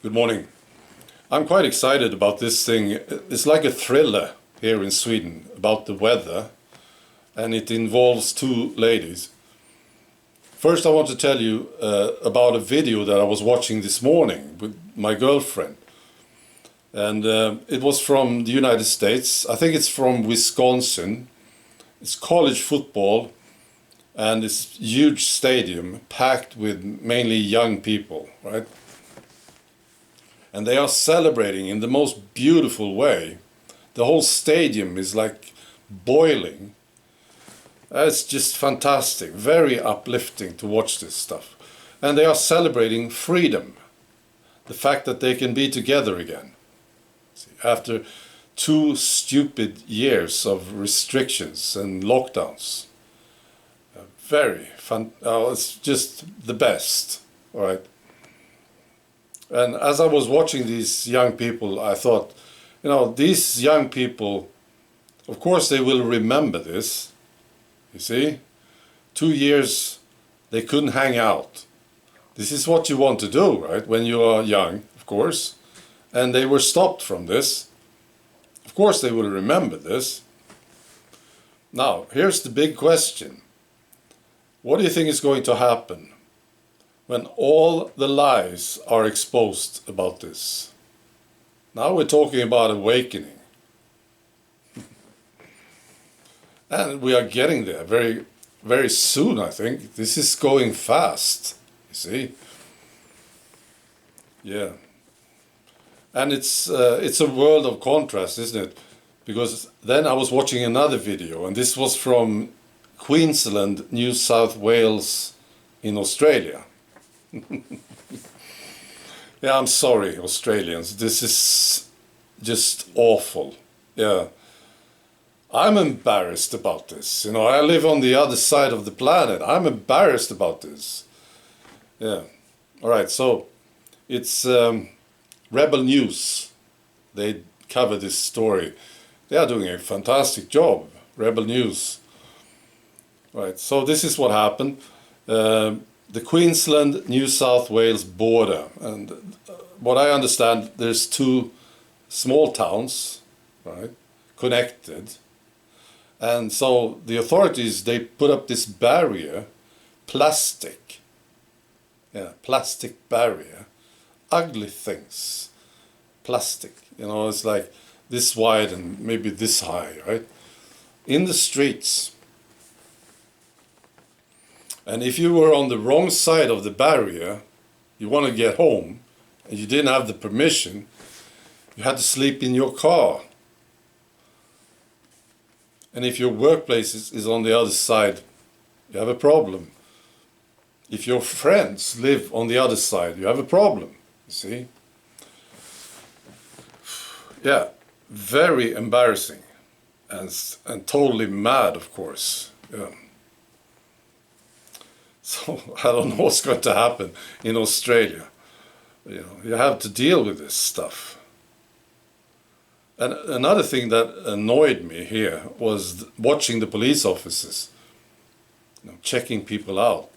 Good morning. I'm quite excited about this thing. It's like a thriller here in Sweden about the weather, and it involves two ladies. First, I want to tell you about a video that I was watching this morning with my girlfriend. And it was from the United States. I think it's from Wisconsin. It's college football, and it's a huge stadium packed with mainly young people, right? And they are celebrating in the most beautiful way. The whole stadium is like boiling. It's just fantastic, very uplifting to watch this stuff. And they are celebrating freedom, the fact that they can be together again. See, after 2 stupid years of restrictions and lockdowns. Very fun. It's just the best, all right? And as I was watching these young people, I thought, these young people, of course they will remember this, you see? 2 years they couldn't hang out. This is what you want to do, right? When you are young, of course. And they were stopped from this. Of course they will remember this. Now, here's the big question. What do you think is going to happen when all the lies are exposed about this? Now we're talking about awakening. And we are getting there very, very soon, I think. This is going fast, you see. Yeah. And it's a world of contrast, isn't it? Because then I was watching another video, and this was from Queensland, New South Wales in Australia. Yeah, I'm sorry, Australians. This is just awful. Yeah. I'm embarrassed about this. I live on the other side of the planet. I'm embarrassed about this. Yeah. All right, so it's Rebel News. They cover this story. They are doing a fantastic job, Rebel News. Right, so this is what happened. The Queensland, New South Wales border. And what I understand, there's 2 small towns, right, connected. And so the authorities, they put up this barrier, plastic. Yeah, plastic barrier. Ugly things. Plastic. It's like this wide and maybe this high, right? In the streets. And if you were on the wrong side of the barrier, you want to get home, and you didn't have the permission, you had to sleep in your car. And if your workplace is on the other side, you have a problem. If your friends live on the other side, you have a problem, you see? Yeah, very embarrassing and totally mad, of course. Yeah. So I don't know what's going to happen in Australia. You have to deal with this stuff. And another thing that annoyed me here was watching the police officers, checking people out.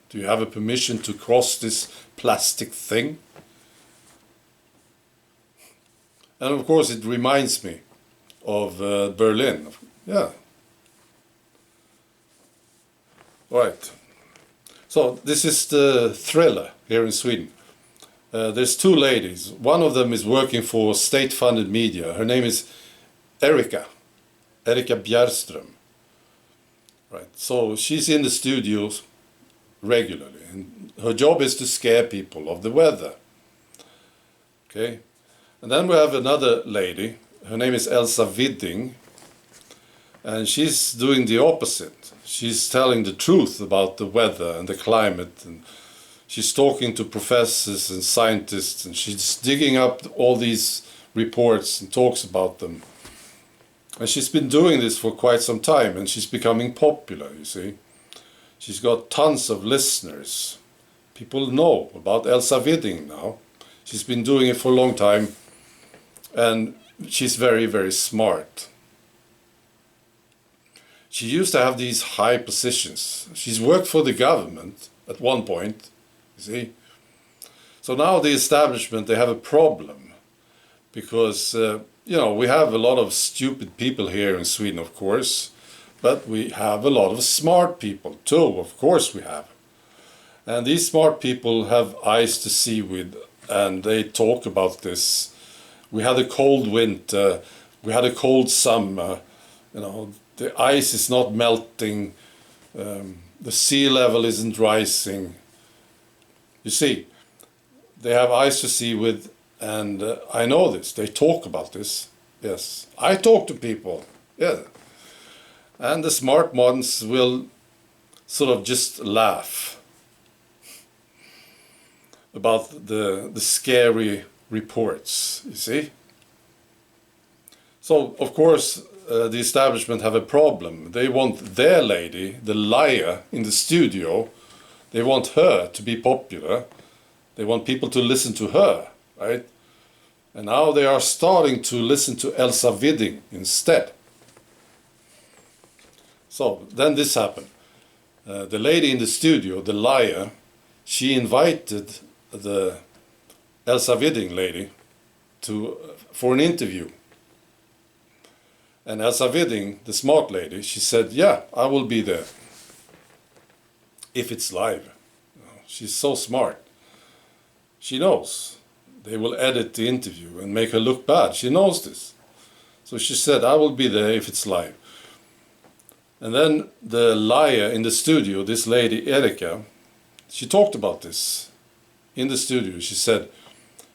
Do you have a permission to cross this plastic thing? And of course it reminds me of Berlin. Yeah. Right. So this is the thriller here in Sweden. There's 2 ladies. One of them is working for state-funded media. Her name is Erika Bjerström. Right. So she's in the studios regularly, and her job is to scare people of the weather. Okay. And then we have another lady. Her name is Elsa Widding, and she's doing the opposite. She's telling the truth about the weather and the climate, and she's talking to professors and scientists, and she's digging up all these reports and talks about them. And she's been doing this for quite some time, and she's becoming popular, you see. She's got tons of listeners. People know about Elsa Widding now. She's been doing it for a long time, and she's very, very smart. She used to have these high positions. She's worked for the government at one point, you see. So now the establishment, they have a problem because, you know, we have a lot of stupid people here in Sweden, of course, but we have a lot of smart people too, of course we have. And these smart people have eyes to see with, and they talk about this. We had a cold winter, we had a cold summer, you know, the ice is not melting, the sea level isn't rising. You see, they have eyes to see with, and I know this, they talk about this, yes. I talk to people, yeah. And the smart ones will sort of just laugh about the scary reports, you see. So, of course, the establishment have a problem. They want their lady, the liar in the studio, they want her to be popular. They want people to listen to her, right? And now they are starting to listen to Elsa Widding instead. So then this happened. The lady in the studio, the liar, she invited the Elsa Widding lady for an interview. And Elsa Widding, the smart lady, she said, yeah, I will be there. If it's live. She's so smart. She knows. They will edit the interview and make her look bad. She knows this. So she said, I will be there if it's live. And then the liar in the studio, this lady Erika, she talked about this in the studio. She said,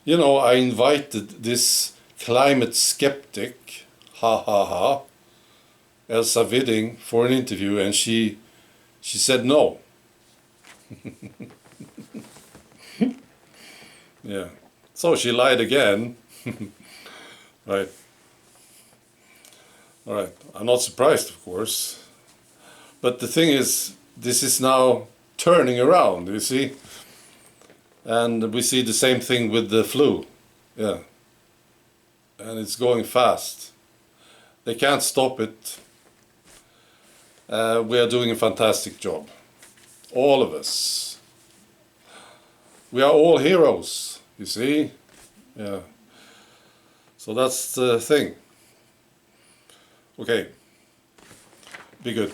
you know, I invited this climate skeptic, ha ha ha, Elsa Widding, for an interview, and she said no. Yeah. So she lied again. Right. All right. I'm not surprised, of course. But the thing is, this is now turning around, you see? And we see the same thing with the flu. Yeah. And it's going fast. They can't stop it. We are doing a fantastic job. All of us. We are all heroes, you see? Yeah. So that's the thing. Okay. Be good.